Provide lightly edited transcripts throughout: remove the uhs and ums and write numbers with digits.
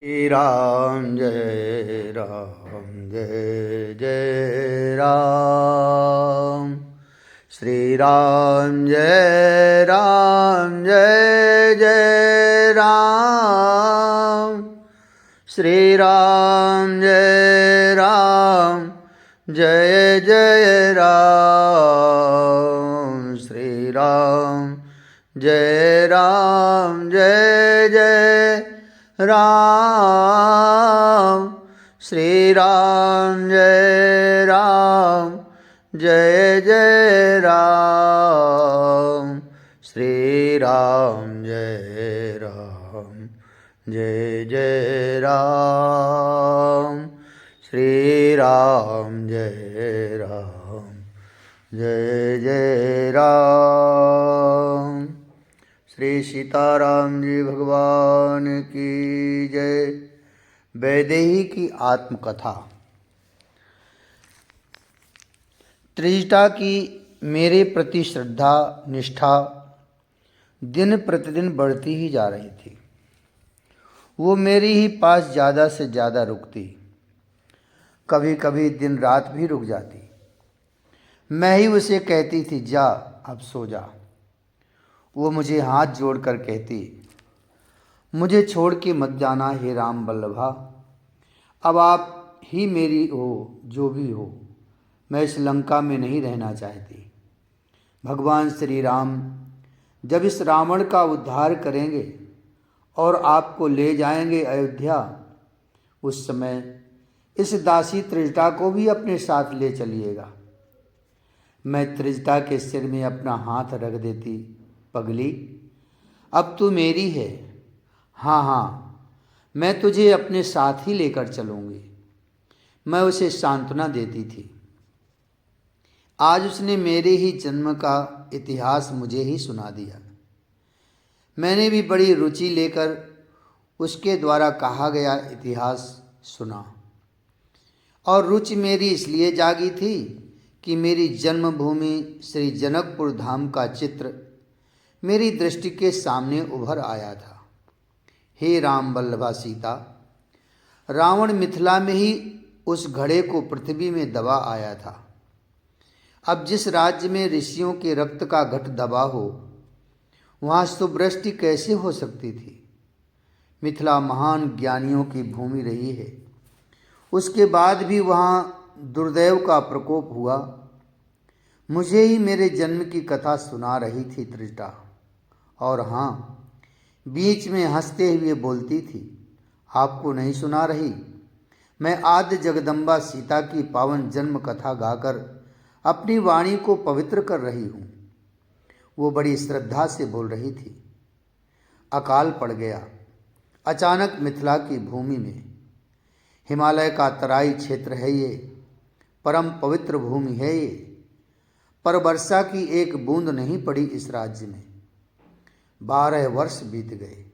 श्री राम जय राम जय जय राम। श्री राम जय राम जय जय राम। श्री राम जय राम जय जय राम। श्री राम जय राम जय जय राम। श्री राम जय राम जय जय राम। श्री राम जय राम जय जय राम। श्री राम जय राम जय जय राम। श्री सीताराम जी भगवान की जय। वैदेही की आत्मकथा। त्रिजटा की मेरे प्रति श्रद्धा निष्ठा दिन प्रतिदिन बढ़ती ही जा रही थी। वो मेरे ही पास ज़्यादा से ज़्यादा रुकती, कभी कभी दिन रात भी रुक जाती। मैं ही उसे कहती थी, जा अब सो जा। वो मुझे हाथ जोड़कर कहती, मुझे छोड़ के मत जाना हे राम वल्लभा। अब आप ही मेरी हो, जो भी हो, मैं इस लंका में नहीं रहना चाहती। भगवान श्री राम जब इस रावण का उद्धार करेंगे और आपको ले जाएंगे अयोध्या, उस समय इस दासी त्रिजटा को भी अपने साथ ले चलिएगा। मैं त्रिजटा के सिर में अपना हाथ रख देती, पगली अब तू मेरी है। हाँ हाँ, मैं तुझे अपने साथ ही लेकर चलूँगी। मैं उसे सांत्वना देती थी। आज उसने मेरे ही जन्म का इतिहास मुझे ही सुना दिया। मैंने भी बड़ी रुचि लेकर उसके द्वारा कहा गया इतिहास सुना, और रुचि मेरी इसलिए जागी थी कि मेरी जन्मभूमि श्री जनकपुर धाम का चित्र मेरी दृष्टि के सामने उभर आया था। हे राम वल्लभा सीता, रावण मिथिला में ही उस घड़े को पृथ्वी में दबा आया था। अब जिस राज्य में ऋषियों के रक्त का घट दबा हो, वहाँ शुभवृष्टि कैसे हो सकती थी। मिथिला महान ज्ञानियों की भूमि रही है, उसके बाद भी वहाँ दुर्दैव का प्रकोप हुआ। मुझे ही मेरे जन्म की कथा सुना रही थी त्रिजटा, और हाँ, बीच में हंसते हुए बोलती थी, आपको नहीं सुना रही? मैं आद्य जगदम्बा सीता की पावन जन्म कथा गाकर अपनी वाणी को पवित्र कर रही हूँ। वो बड़ी श्रद्धा से बोल रही थी। अकाल पड़ गया अचानक मिथिला की भूमि में। हिमालय का तराई क्षेत्र है ये, परम पवित्र भूमि है ये, पर वर्षा की एक बूंद नहीं पड़ी इस राज्य में। 12 वर्ष बीत गए।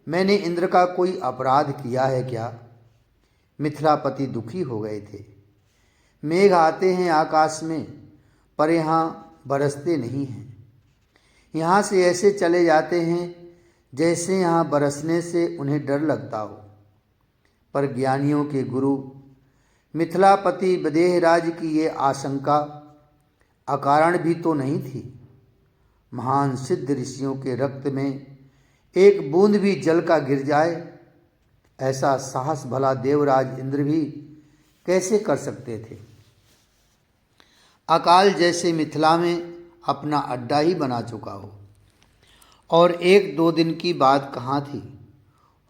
मैंने इंद्र का कोई अपराध किया है क्या? मिथिलापति दुखी हो गए थे। मेघ आते हैं आकाश में, पर यहाँ बरसते नहीं हैं। यहाँ से ऐसे चले जाते हैं जैसे यहाँ बरसने से उन्हें डर लगता हो। पर ज्ञानियों के गुरु मिथिलापति विदेहराज की ये आशंका अकारण भी तो नहीं थी। महान सिद्ध ऋषियों के रक्त में एक बूंद भी जल का गिर जाए, ऐसा साहस भला देवराज इंद्र भी कैसे कर सकते थे। अकाल जैसे मिथिला में अपना अड्डा ही बना चुका हो। और 1-2 दिन की बात कहाँ थी,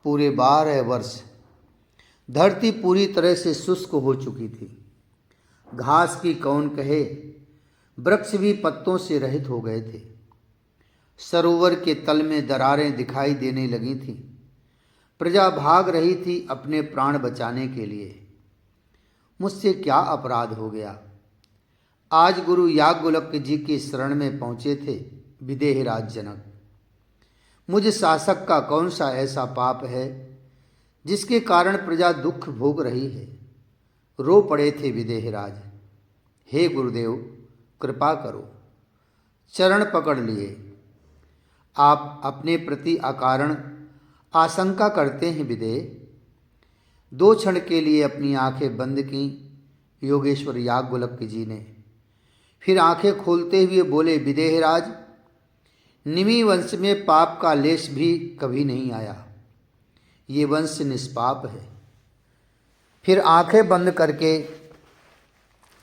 पूरे 12 वर्ष। धरती पूरी तरह से शुष्क हो चुकी थी। घास की कौन कहे, वृक्ष भी पत्तों से रहित हो गए थे। सरोवर के तल में दरारें दिखाई देने लगी थीं। प्रजा भाग रही थी अपने प्राण बचाने के लिए। मुझसे क्या अपराध हो गया? आज गुरु याज्ञवल्क्य जी की शरण में पहुँचे थे विदेहराज जनक। मुझ शासक का कौन सा ऐसा पाप है जिसके कारण प्रजा दुख भोग रही है? रो पड़े थे विदेहराज। हे गुरुदेव, कृपा करो। चरण पकड़ लिए। आप अपने प्रति अकारण आशंका करते हैं विदेह। 2 क्षण के लिए अपनी आंखें बंद की योगेश्वर याज्ञवल्क्य जी ने। फिर आंखें खोलते हुए बोले, विदेहराज, निमि वंश में पाप का लेश भी कभी नहीं आया। ये वंश निष्पाप है। फिर आंखें बंद करके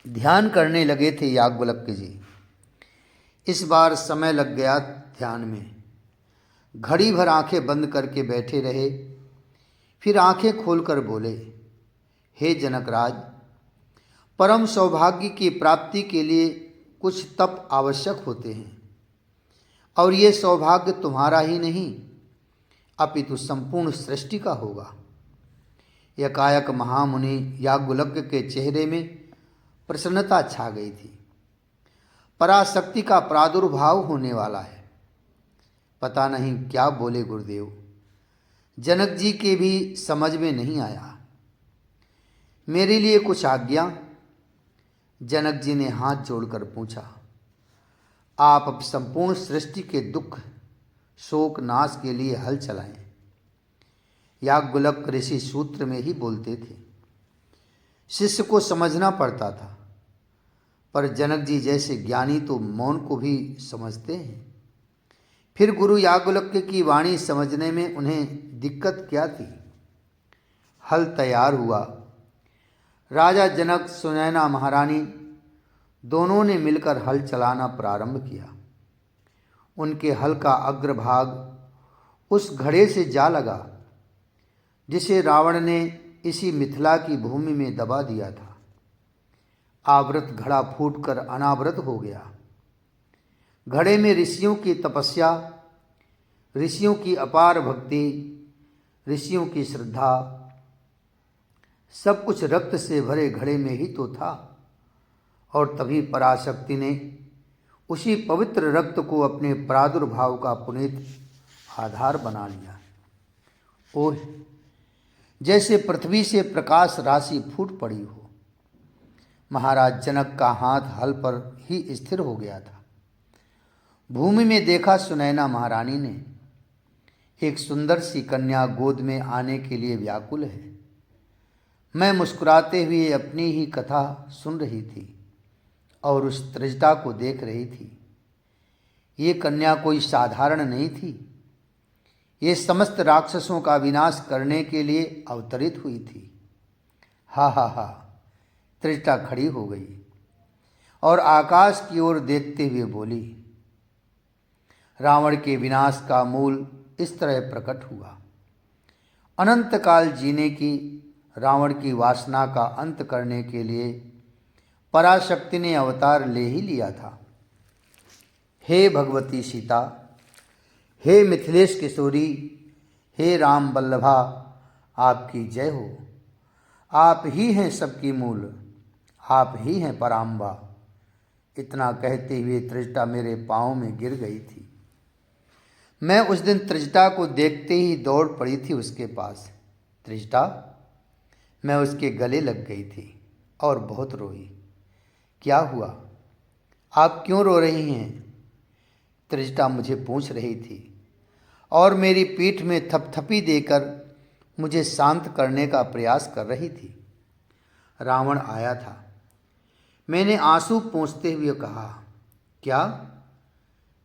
ध्यान करने लगे थे याज्ञवल्क्य जी। इस बार समय लग गया ध्यान में। घड़ी भर आंखें बंद करके बैठे रहे। फिर आंखें खोलकर बोले, हे जनकराज, परम सौभाग्य की प्राप्ति के लिए कुछ तप आवश्यक होते हैं, और ये सौभाग्य तुम्हारा ही नहीं अपितु संपूर्ण सृष्टि का होगा। यकायक महामुनि याज्ञवल्क्य के चेहरे में प्रसन्नता छा गई थी। पराशक्ति का प्रादुर्भाव होने वाला है। पता नहीं क्या बोले गुरुदेव। जनक जी के भी समझ में नहीं आया। मेरे लिए कुछ आज्ञा। जनक जी ने हाथ जोड़कर पूछा, आप अब संपूर्ण सृष्टि के दुख शोक नाश के लिए हल चलाएं। याज्ञवल्क्य ऋषि सूत्र में ही बोलते थे। शिष्य को समझना पड़ता था, पर जनक जी जैसे ज्ञानी तो मौन को भी समझते हैं। फिर गुरु याज्ञवल्क्य की वाणी समझने में उन्हें दिक्कत क्या थी। हल तैयार हुआ। राजा जनक, सुनैना महारानी दोनों ने मिलकर हल चलाना प्रारंभ किया। उनके हल का अग्रभाग उस घड़े से जा लगा जिसे रावण ने इसी मिथिला की भूमि में दबा दिया था। आवृत घड़ा फूटकर अनावृत हो गया। घड़े में ऋषियों की तपस्या, ऋषियों की अपार भक्ति, ऋषियों की श्रद्धा, सब कुछ रक्त से भरे घड़े में ही तो था। और तभी पराशक्ति ने उसी पवित्र रक्त को अपने प्रादुर्भाव का पुनीत आधार बना लिया। ओह, जैसे पृथ्वी से प्रकाश राशि फूट पड़ी हो। महाराज जनक का हाथ हल पर ही स्थिर हो गया था। भूमि में देखा सुनैना महारानी ने। एक सुंदर सी कन्या गोद में आने के लिए व्याकुल है। मैं मुस्कुराते हुए अपनी ही कथा सुन रही थी और उस त्रिजटा को देख रही थी। ये कन्या कोई साधारण नहीं थी। ये समस्त राक्षसों का विनाश करने के लिए अवतरित हुई थी। हा हा हा। त्रिजटा खड़ी हो गई और आकाश की ओर देखते हुए बोली, रावण के विनाश का मूल इस तरह प्रकट हुआ। अनंत काल जीने की रावण की वासना का अंत करने के लिए पराशक्ति ने अवतार ले ही लिया था। हे भगवती सीता, हे मिथिलेश किशोरी, हे राम वल्लभा, आपकी जय हो। आप ही हैं सबकी मूल, आप ही हैं पराम्बा। इतना कहते हुए त्रिजटा मेरे पाँव में गिर गई थी। मैं उस दिन त्रिजटा को देखते ही दौड़ पड़ी थी उसके पास। त्रिजटा, मैं उसके गले लग गई थी और बहुत रोई। क्या हुआ? आप क्यों रो रही हैं? त्रिजटा मुझे पूछ रही थी और मेरी पीठ में थपथपी देकर मुझे शांत करने का प्रयास कर रही थी। रावण आया था। मैंने आंसू पोंछते हुए कहा, क्या?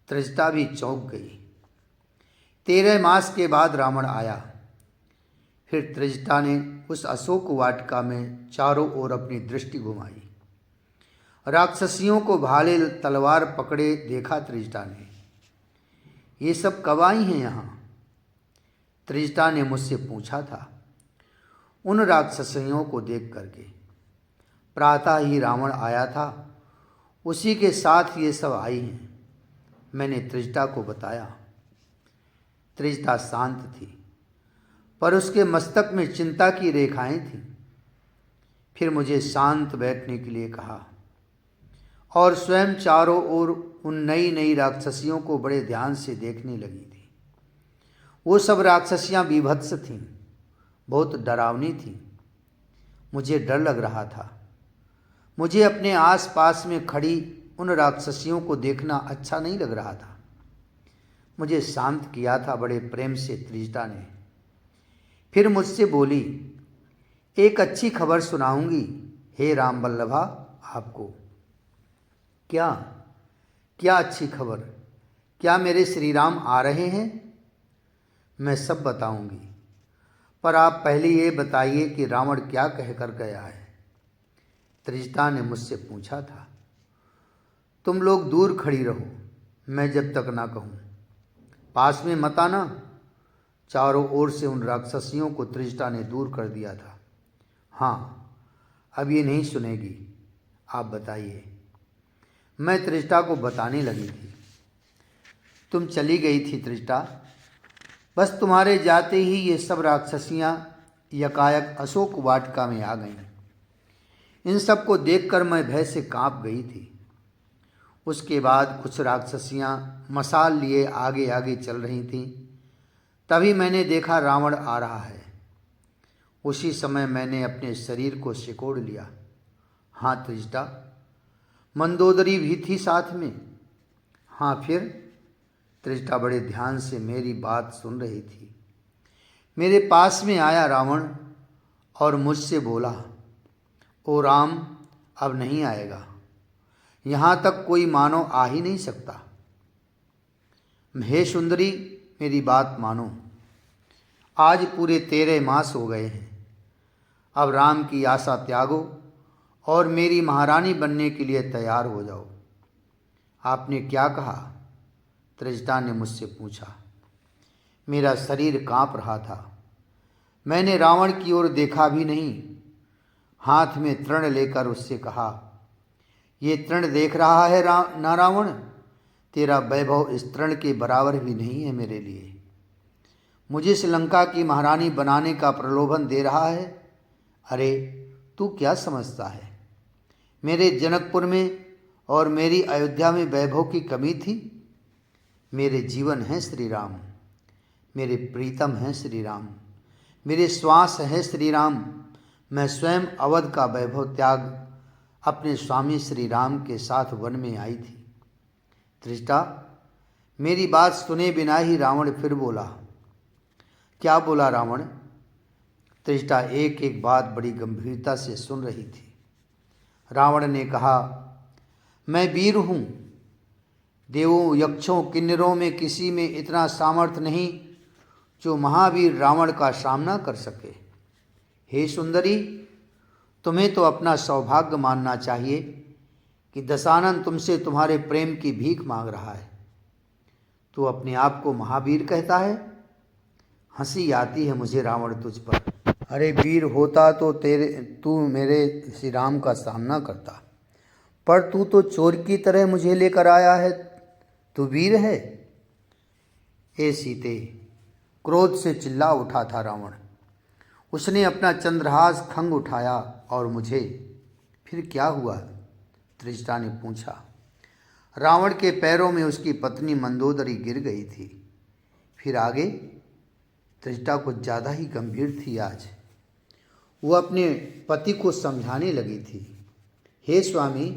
त्रिजटा भी चौंक गई। 13 मास के बाद रावण आया। फिर त्रिजटा ने उस अशोक वाटिका में चारों ओर अपनी दृष्टि घुमाई। राक्षसियों को भाले तलवार पकड़े देखा त्रिजटा ने। ये सब कब आई हैं यहाँ? त्रिजटा ने मुझसे पूछा था। उन राक्षसियों को देख करके। प्रातः ही रावण आया था, उसी के साथ ये सब आई हैं। मैंने त्रिजटा को बताया। त्रिजटा शांत थी, पर उसके मस्तक में चिंता की रेखाएं थीं। फिर मुझे शांत बैठने के लिए कहा और स्वयं चारों ओर उन नई नई राक्षसियों को बड़े ध्यान से देखने लगी थी। वो सब राक्षसियाँ बीभत्स थीं, बहुत डरावनी थीं। मुझे डर लग रहा था। मुझे अपने आसपास में खड़ी उन राक्षसियों को देखना अच्छा नहीं लग रहा था। मुझे शांत किया था बड़े प्रेम से त्रिजटा ने। फिर मुझसे बोली, एक अच्छी खबर सुनाऊंगी हे राम वल्लभा आपको। क्या क्या अच्छी खबर? क्या मेरे श्री राम आ रहे हैं? मैं सब बताऊंगी, पर आप पहले ये बताइए कि रावण क्या कहकर गया है। त्रिजटा ने मुझसे पूछा था। तुम लोग दूर खड़ी रहो, मैं जब तक ना कहूँ। पास में मत आना। चारों ओर से उन राक्षसियों को त्रिजटा ने दूर कर दिया था। हाँ, अब ये नहीं सुनेगी, आप बताइए। मैं त्रिजटा को बताने लगी थी। तुम चली गई थी त्रिजटा, बस तुम्हारे जाते ही ये सब राक्षसियाँ यकायक अशोक वाटिका में आ गईं। इन सब को देखकर मैं भय से कांप गई थी। उसके बाद कुछ राक्षसियाँ मशाल लिए आगे आगे चल रही थीं। तभी मैंने देखा रावण आ रहा है। उसी समय मैंने अपने शरीर को सिकोड़ लिया। हाँ त्रिजटा, मंदोदरी भी थी साथ में। हाँ फिर? त्रिजटा बड़े ध्यान से मेरी बात सुन रही थी। मेरे पास में आया रावण और मुझसे बोला, ओ राम, अब नहीं आएगा। यहाँ तक कोई मानो आ ही नहीं सकता। हे सुंदरी, मेरी बात मानो। आज पूरे 13 मास हो गए हैं। अब राम की आशा त्यागो और मेरी महारानी बनने के लिए तैयार हो जाओ। आपने क्या कहा? त्रिजटा ने मुझसे पूछा। मेरा शरीर कांप रहा था। मैंने रावण की ओर देखा भी नहीं। हाथ में तृण लेकर उससे कहा, ये तृण देख रहा है ना रावण, तेरा वैभव इस तृण के बराबर भी नहीं है मेरे लिए। मुझे श्रीलंका की महारानी बनाने का प्रलोभन दे रहा है। अरे तू क्या समझता है? मेरे जनकपुर में और मेरी अयोध्या में वैभव की कमी थी? मेरे जीवन हैं श्री राम, मेरे प्रीतम हैं श्री राम, मेरे श्वास हैं श्री राम। मैं स्वयं अवध का वैभव त्याग अपने स्वामी श्री राम के साथ वन में आई थी। त्रिजटा, मेरी बात सुने बिना ही रावण फिर बोला। क्या बोला रावण? त्रिजटा एक एक बात बड़ी गंभीरता से सुन रही थी। रावण ने कहा, मैं वीर हूँ। देवों, यक्षों, किन्नरों में किसी में इतना सामर्थ्य नहीं जो महावीर रावण का सामना कर सके। हे सुंदरी, तुम्हें तो अपना सौभाग्य मानना चाहिए कि दशानन तुमसे तुम्हारे प्रेम की भीख मांग रहा है। तू अपने आप को महावीर कहता है? हंसी आती है मुझे रावण तुझ पर। अरे वीर होता तो तू मेरे श्री राम का सामना करता, पर तू तो चोर की तरह मुझे लेकर आया है। तू वीर है? ए सीते, क्रोध से चिल्ला उठा था रावण। उसने अपना चंद्रहास खंग उठाया और मुझे। फिर क्या हुआ? त्रिजटा ने पूछा। रावण के पैरों में उसकी पत्नी मंदोदरी गिर गई थी। फिर आगे? त्रिजटा कुछ ज़्यादा ही गंभीर थी आज। वो अपने पति को समझाने लगी थी। हे स्वामी,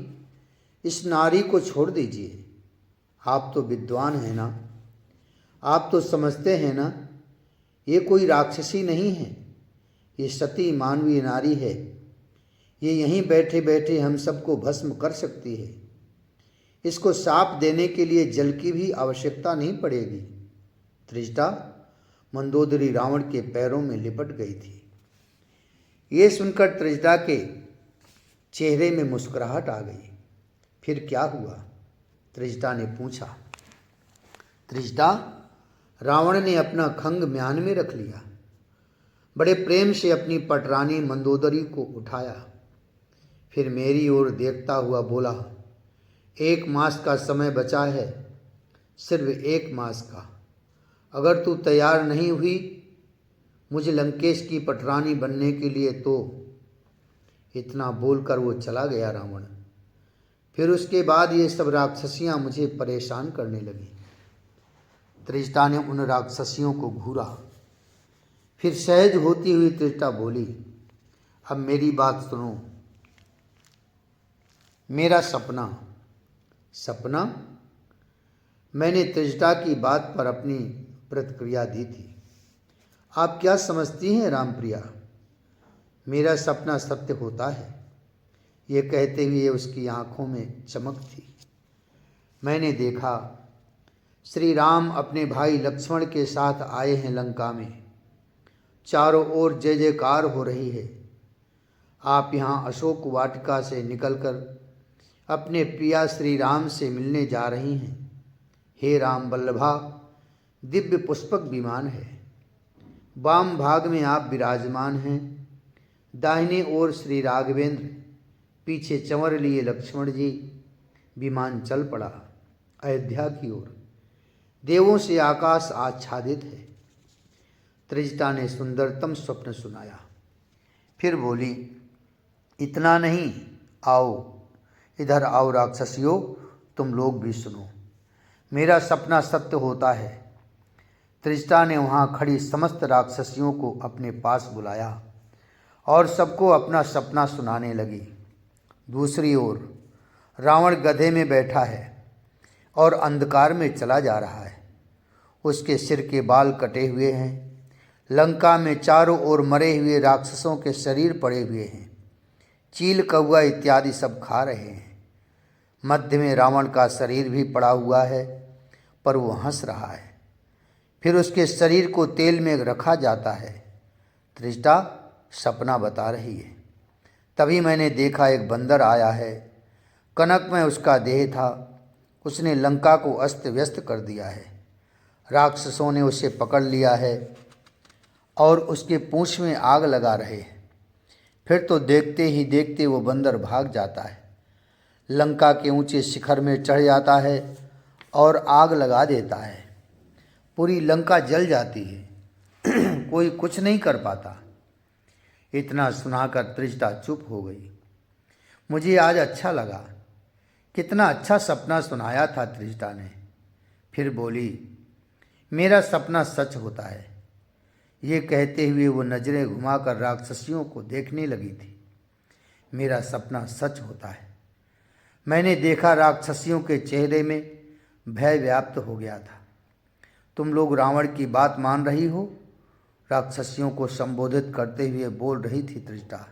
इस नारी को छोड़ दीजिए। आप तो विद्वान हैं ना, आप तो समझते हैं ना, ये कोई राक्षसी नहीं है, ये सती मानवीय नारी है। ये यहीं बैठे बैठे हम सबको भस्म कर सकती है। इसको शाप देने के लिए जल की भी आवश्यकता नहीं पड़ेगी। त्रिजटा, मंदोदरी रावण के पैरों में लिपट गई थी। ये सुनकर त्रिजटा के चेहरे में मुस्कुराहट आ गई। फिर क्या हुआ? त्रिजटा ने पूछा। त्रिजटा, रावण ने अपना खंग म्यान में रख लिया। बड़े प्रेम से अपनी पटरानी मंदोदरी को उठाया। फिर मेरी ओर देखता हुआ बोला, 1 मास का समय बचा है, सिर्फ 1 मास का। अगर तू तैयार नहीं हुई मुझे लंकेश की पटरानी बनने के लिए तो। इतना बोलकर वो चला गया रावण। फिर उसके बाद ये सब राक्षसियाँ मुझे परेशान करने लगी। त्रिजटा ने उन राक्षसियों को घूरा। फिर सहज होती हुई त्रिजटा बोली, अब मेरी बात सुनो। मेरा सपना। सपना? मैंने त्रिजटा की बात पर अपनी प्रतिक्रिया दी थी। आप क्या समझती हैं रामप्रिया, मेरा सपना सत्य होता है? ये कहते हुए उसकी आंखों में चमक थी। मैंने देखा श्री राम अपने भाई लक्ष्मण के साथ आए हैं लंका में। चारों ओर जय जयकार हो रही है। आप यहाँ अशोक वाटिका से निकलकर अपने प्रिया श्री राम से मिलने जा रही हैं। हे राम वल्लभा, दिव्य पुष्पक विमान है। वाम भाग में आप विराजमान हैं। दाहिने ओर श्री राघवेंद्र, पीछे चंवर लिए लक्ष्मण जी। विमान चल पड़ा अयोध्या की ओर। देवों से आकाश आच्छादित है। त्रिजटा ने सुंदरतम स्वप्न सुनाया। फिर बोली, इतना नहीं, आओ इधर आओ राक्षसियों, तुम लोग भी सुनो, मेरा सपना सत्य होता है। त्रिजटा ने वहाँ खड़ी समस्त राक्षसियों को अपने पास बुलाया और सबको अपना सपना सुनाने लगी। दूसरी ओर रावण गधे में बैठा है और अंधकार में चला जा रहा है। उसके सिर के बाल कटे हुए हैं। लंका में चारों ओर मरे हुए राक्षसों के शरीर पड़े हुए हैं। चील कौआ इत्यादि सब खा रहे हैं। मध्य में रावण का शरीर भी पड़ा हुआ है, पर वो हंस रहा है। फिर उसके शरीर को तेल में रखा जाता है। त्रिजटा सपना बता रही है। तभी मैंने देखा एक बंदर आया है। कनक में उसका देह था। उसने लंका को अस्त व्यस्त कर दिया है। राक्षसों ने उसे पकड़ लिया है और उसके पूंछ में आग लगा रहे हैं। फिर तो देखते ही देखते वो बंदर भाग जाता है, लंका के ऊंचे शिखर में चढ़ जाता है और आग लगा देता है। पूरी लंका जल जाती है। कोई कुछ नहीं कर पाता। इतना सुनाकर त्रिजटा चुप हो गई। मुझे आज अच्छा लगा। कितना अच्छा सपना सुनाया था त्रिजटा ने। फिर बोली, मेरा सपना सच होता है। ये कहते हुए वो नजरें घुमाकर राक्षसियों को देखने लगी थी। मेरा सपना सच होता है। मैंने देखा राक्षसियों के चेहरे में भय व्याप्त हो गया था। तुम लोग रावण की बात मान रही हो? राक्षसियों को संबोधित करते हुए बोल रही थी त्रिजटा।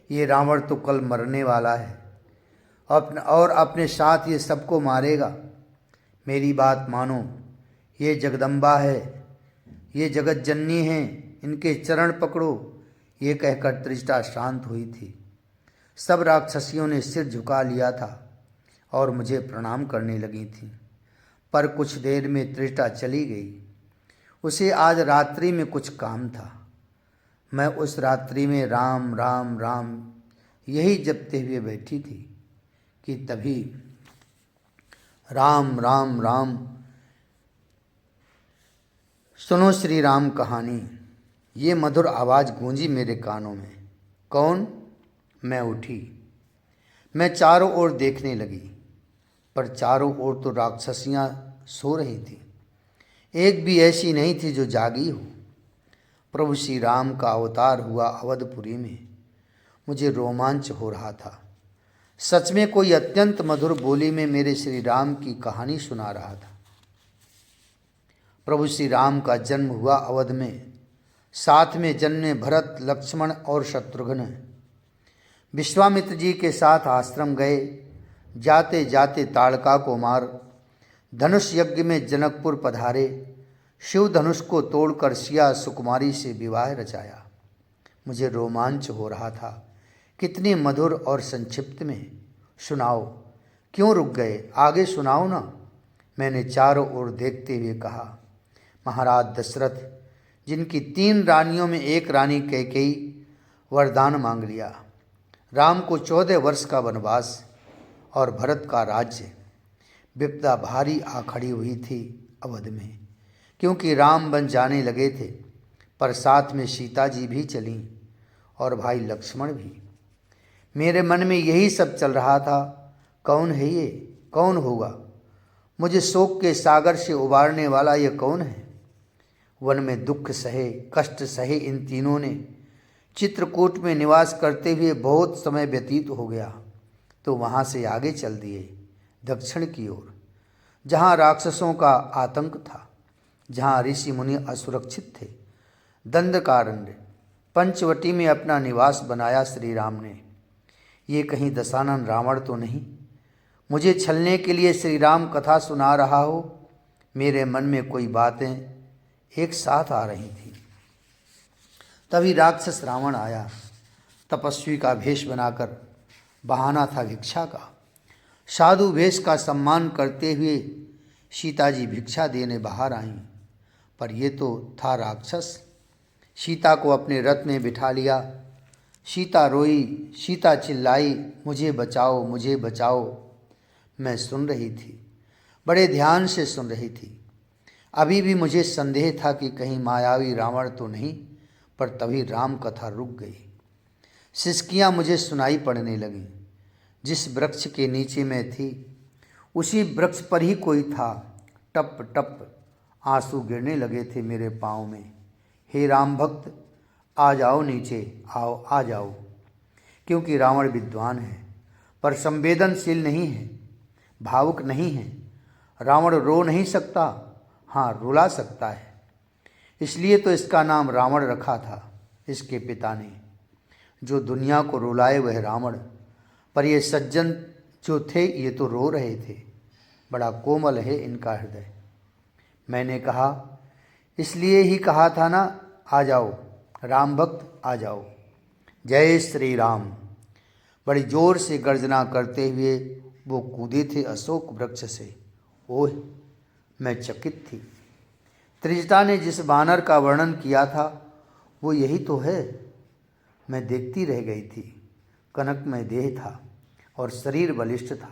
ये रावण तो कल मरने वाला है और अपने साथ ये सबको मारेगा। मेरी बात मानो, ये जगदम्बा है, ये जगत जननी है, इनके चरण पकड़ो। ये कहकर त्रिजटा शांत हुई थी। सब राक्षसियों ने सिर झुका लिया था और मुझे प्रणाम करने लगी थीं। पर कुछ देर में त्रिजटा चली गई। उसे आज रात्रि में कुछ काम था। मैं उस रात्रि में राम राम राम यही जपते हुए बैठी थी कि तभी राम राम राम, सुनो श्री राम कहानी। ये मधुर आवाज़ गूंजी मेरे कानों में। कौन? मैं उठी। मैं चारों ओर देखने लगी, पर चारों ओर तो राक्षसियाँ सो रही थीं। एक भी ऐसी नहीं थी जो जागी हो। प्रभु श्री राम का अवतार हुआ अवधपुरी में। मुझे रोमांच हो रहा था। सच में कोई अत्यंत मधुर बोली में मेरे श्री राम की कहानी सुना रहा था। प्रभु श्री राम का जन्म हुआ अवध में। साथ में जन्मे भरत, लक्ष्मण और शत्रुघ्न। विश्वामित्र जी के साथ आश्रम गए। जाते जाते ताड़का को मार धनुष यज्ञ में जनकपुर पधारे। शिव धनुष को तोड़कर सिया सुकुमारी से विवाह रचाया। मुझे रोमांच हो रहा था। कितनी मधुर और संक्षिप्त में। सुनाओ, क्यों रुक गए? आगे सुनाओ ना। मैंने चारों ओर देखते हुए कहा। महाराज दशरथ, जिनकी 3 रानियों में एक रानी कैकेयी, वरदान मांग लिया। राम को 14 वर्ष का वनवास और भरत का राज्य। विपदा भारी आ खड़ी हुई थी अवध में, क्योंकि राम बन जाने लगे थे, पर साथ में सीता जी भी चलीं और भाई लक्ष्मण भी। मेरे मन में यही सब चल रहा था। कौन है ये? कौन होगा? मुझे शोक के सागर से उबारने वाला ये कौन है? वन में दुख सहे, कष्ट सहे इन तीनों ने चित्रकूट में निवास करते हुए बहुत समय व्यतीत हो गया, तो वहाँ से आगे चल दिए दक्षिण की ओर, जहाँ राक्षसों का आतंक था, जहाँ ऋषि मुनि असुरक्षित थे, दंडकारण्य पंचवटी में अपना निवास बनाया श्री राम ने। ये कहीं दशानन रावण तो नहीं मुझे छलने के लिए श्री राम कथा सुना रहा हो। मेरे मन में कोई बातें एक साथ आ रही थी। तभी राक्षस रावण आया। तपस्वी का भेष बनाकर, बहाना था भिक्षा का। साधु वेश का सम्मान करते हुए सीता जी भिक्षा देने बाहर आईं, पर ये तो था राक्षस। सीता को अपने रथ में बिठा लिया। सीता रोई, सीता चिल्लाई, मुझे बचाओ, मुझे बचाओ। मैं सुन रही थी, बड़े ध्यान से सुन रही थी। अभी भी मुझे संदेह था कि कहीं मायावी रावण तो नहीं, पर तभी राम कथा रुक गई। सिसकियाँ मुझे सुनाई पड़ने लगीं। जिस वृक्ष के नीचे मैं थी उसी वृक्ष पर ही कोई था। टप टप आंसू गिरने लगे थे मेरे पाँव में। हे राम भक्त, आ जाओ नीचे, आओ आ जाओ। क्योंकि रावण विद्वान है पर संवेदनशील नहीं है, भावुक नहीं है। रावण रो नहीं सकता, हाँ रुला सकता है। इसलिए तो इसका नाम रावण रखा था इसके पिता ने। जो दुनिया को रुलाए वह रावण, पर ये सज्जन जो थे ये तो रो रहे थे। बड़ा कोमल है इनका हृदय। मैंने कहा, इसलिए ही कहा था ना, आ जाओ राम भक्त, आ जाओ। जय श्री राम। बड़ी जोर से गर्जना करते हुए वो कूदे थे अशोक वृक्ष से। ओह, मैं चकित थी। त्रिजटा ने जिस वानर का वर्णन किया था वो यही तो है। मैं देखती रह गई थी। कनकमय देह था और शरीर बलिष्ठ था,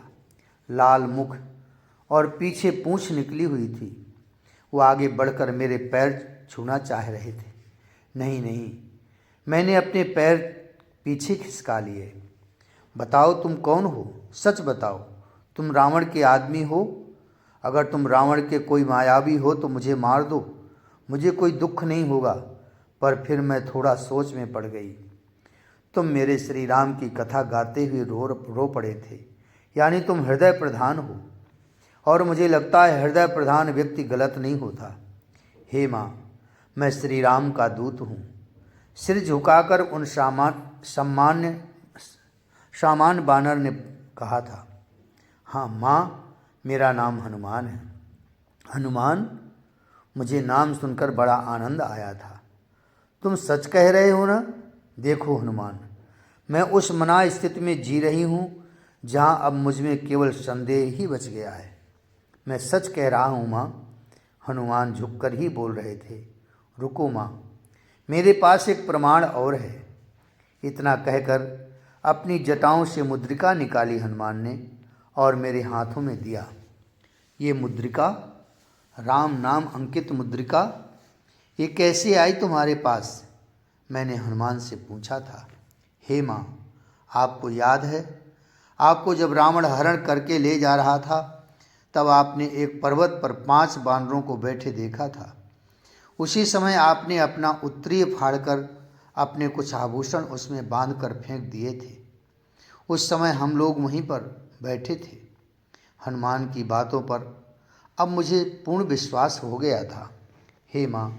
लाल मुख और पीछे पूंछ निकली हुई थी। वो आगे बढ़कर मेरे पैर छूना चाह रहे थे। नहीं नहीं, मैंने अपने पैर पीछे खिसका लिए। बताओ तुम कौन हो, सच बताओ, तुम रावण के आदमी हो? अगर तुम रावण के कोई मायावी हो तो मुझे मार दो, मुझे कोई दुख नहीं होगा। पर फिर मैं थोड़ा सोच में पड़ गई। तुम मेरे श्री राम की कथा गाते हुए रो पड़े थे, यानी तुम हृदय प्रधान हो। और मुझे लगता है हृदय प्रधान व्यक्ति गलत नहीं होता। हे माँ, मैं श्री राम का दूत हूँ। सिर झुकाकर उन सामान्य बानर ने कहा था। हाँ माँ, मेरा नाम हनुमान है। हनुमान? मुझे नाम सुनकर बड़ा आनंद आया था। तुम सच कह रहे हो ना? देखो हनुमान, मैं उस मना स्थिति में जी रही हूँ जहाँ अब मुझ में केवल संदेह ही बच गया है। मैं सच कह रहा हूँ माँ। हनुमान झुककर ही बोल रहे थे। रुको माँ, मेरे पास एक प्रमाण और है। इतना कहकर अपनी जटाओं से मुद्रिका निकाली हनुमान ने और मेरे हाथों में दिया। ये मुद्रिका, राम नाम अंकित मुद्रिका, ये कैसे आई तुम्हारे पास? मैंने हनुमान से पूछा था। हे माँ, आपको याद है, आपको जब रावण हरण करके ले जा रहा था तब आपने एक पर्वत पर 5 बानरों को बैठे देखा था। उसी समय आपने अपना उत्तरीय फाड़कर अपने कुछ आभूषण उसमें बांधकर फेंक दिए थे। उस समय हम लोग वहीं पर बैठे थे। हनुमान की बातों पर अब मुझे पूर्ण विश्वास हो गया था। हे माँ,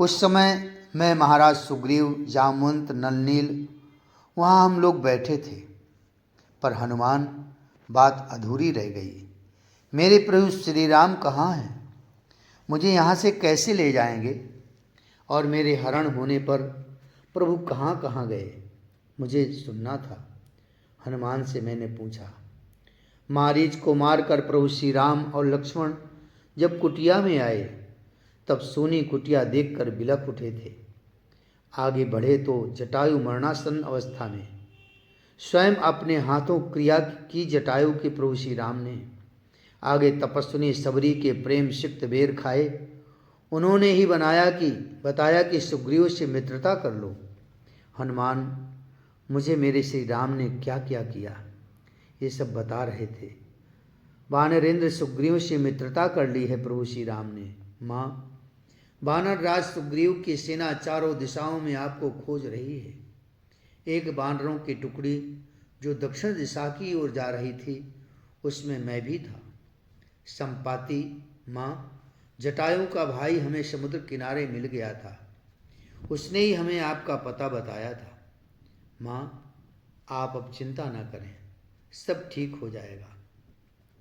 उस समय मैं, महाराज सुग्रीव, जामवंत, नलनील, वहाँ हम लोग बैठे थे। पर हनुमान, बात अधूरी रह गई। मेरे प्रभु श्री राम कहाँ हैं? मुझे यहाँ से कैसे ले जाएंगे? और मेरे हरण होने पर प्रभु कहाँ कहाँ गए? मुझे सुनना था। हनुमान से मैंने पूछा। मारीच को मारकर प्रभु श्री राम और लक्ष्मण जब कुटिया में आए तब सोनी कुटिया देखकर बिलख उठे थे। आगे बढ़े तो जटायु मरणासन अवस्था में स्वयं अपने हाथों क्रिया की जटायु के प्रभु श्री राम ने। आगे तपस्विनी सबरी के प्रेम सिक्त बेर खाए। उन्होंने ही बताया कि सुग्रीव से मित्रता कर लो। हनुमान, मुझे मेरे श्री राम ने क्या क्या किया ये सब बता रहे थे। वानरेंद्र सुग्रीव से मित्रता कर ली है प्रभु श्री राम ने। माँ, वानर राज सुग्रीव की सेना चारों दिशाओं में आपको खोज रही है। एक वानरों की टुकड़ी जो दक्षिण दिशा की ओर जा रही थी उसमें मैं भी था। संपाति, माँ, जटायु का भाई हमें समुद्र किनारे मिल गया था। उसने ही हमें आपका पता बताया था। माँ, आप अब चिंता न करें, सब ठीक हो जाएगा।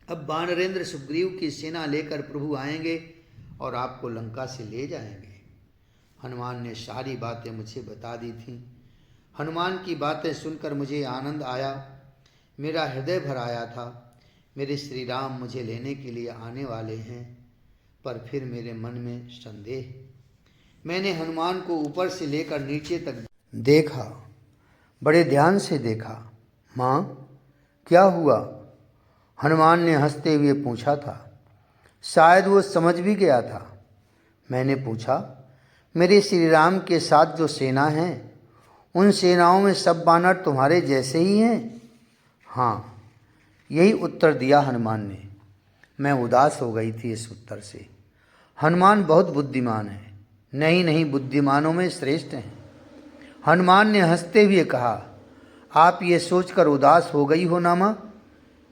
अब वानरेंद्र सुग्रीव की सेना लेकर प्रभु आएंगे और आपको लंका से ले जाएंगे। हनुमान ने सारी बातें मुझे बता दी थीं। हनुमान की बातें सुनकर मुझे आनंद आया, मेरा हृदय भर आया था। मेरे श्री राम मुझे लेने के लिए आने वाले हैं। पर फिर मेरे मन में संदेह। मैंने हनुमान को ऊपर से लेकर नीचे तक देखा, बड़े ध्यान से देखा। माँ, क्या हुआ? हनुमान ने हंसते हुए पूछा था। शायद वो समझ भी गया था। मैंने पूछा, मेरे श्री राम के साथ जो सेना है, उन सेनाओं में सब बानर तुम्हारे जैसे ही हैं? हाँ, यही उत्तर दिया हनुमान ने। मैं उदास हो गई थी इस उत्तर से। हनुमान बहुत बुद्धिमान है। नहीं नहीं, बुद्धिमानों में श्रेष्ठ हैं। हनुमान ने हंसते हुए कहा, आप ये सोचकर उदास हो गई हो ना माँ,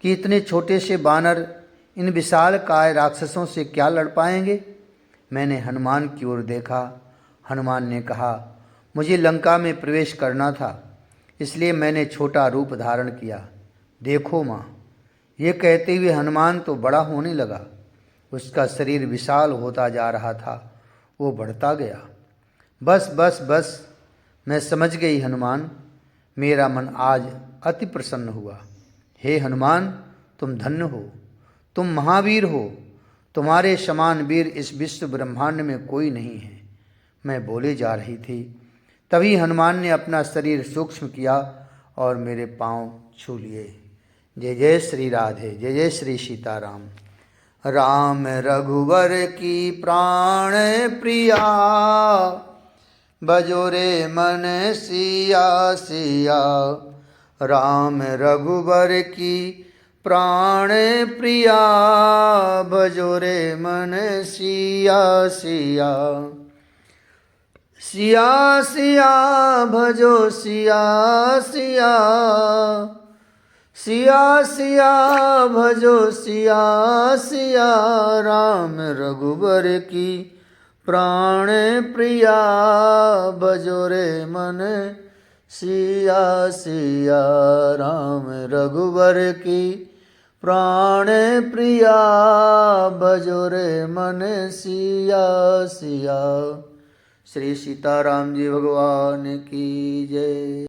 कि इतने छोटे से बानर इन विशाल काय राक्षसों से क्या लड़ पाएंगे? मैंने हनुमान की ओर देखा। हनुमान ने कहा, मुझे लंका में प्रवेश करना था, इसलिए मैंने छोटा रूप धारण किया। देखो माँ। ये कहते हुए हनुमान तो बड़ा होने लगा। उसका शरीर विशाल होता जा रहा था, वो बढ़ता गया। बस बस बस, मैं समझ गई हनुमान। मेरा मन आज अति प्रसन्न हुआ। हे हनुमान, तुम धन्य हो, तुम महावीर हो। तुम्हारे समान वीर इस विश्व ब्रह्मांड में कोई नहीं है। मैं बोले जा रही थी, तभी हनुमान ने अपना शरीर सूक्ष्म किया और मेरे पांव छू लिए। जय जय श्री राधे, जय जय श्री सीताराम। राम रघुवर की प्राण प्रिया, बजो रे मन सिया सिया। राम रघुवर की प्राण प्रिया, बजो रे मन सिया सिया। सिया सिया भजो सिया सिया। सिया सिया भजो सिया सिया। राम रघुबर की प्राण प्रिया, भजो रे मन सिया सिया। राम रघुबर की प्राण प्रिया, भजो रे मन सिया सिया। श्री सीताराम जी भगवान की जय।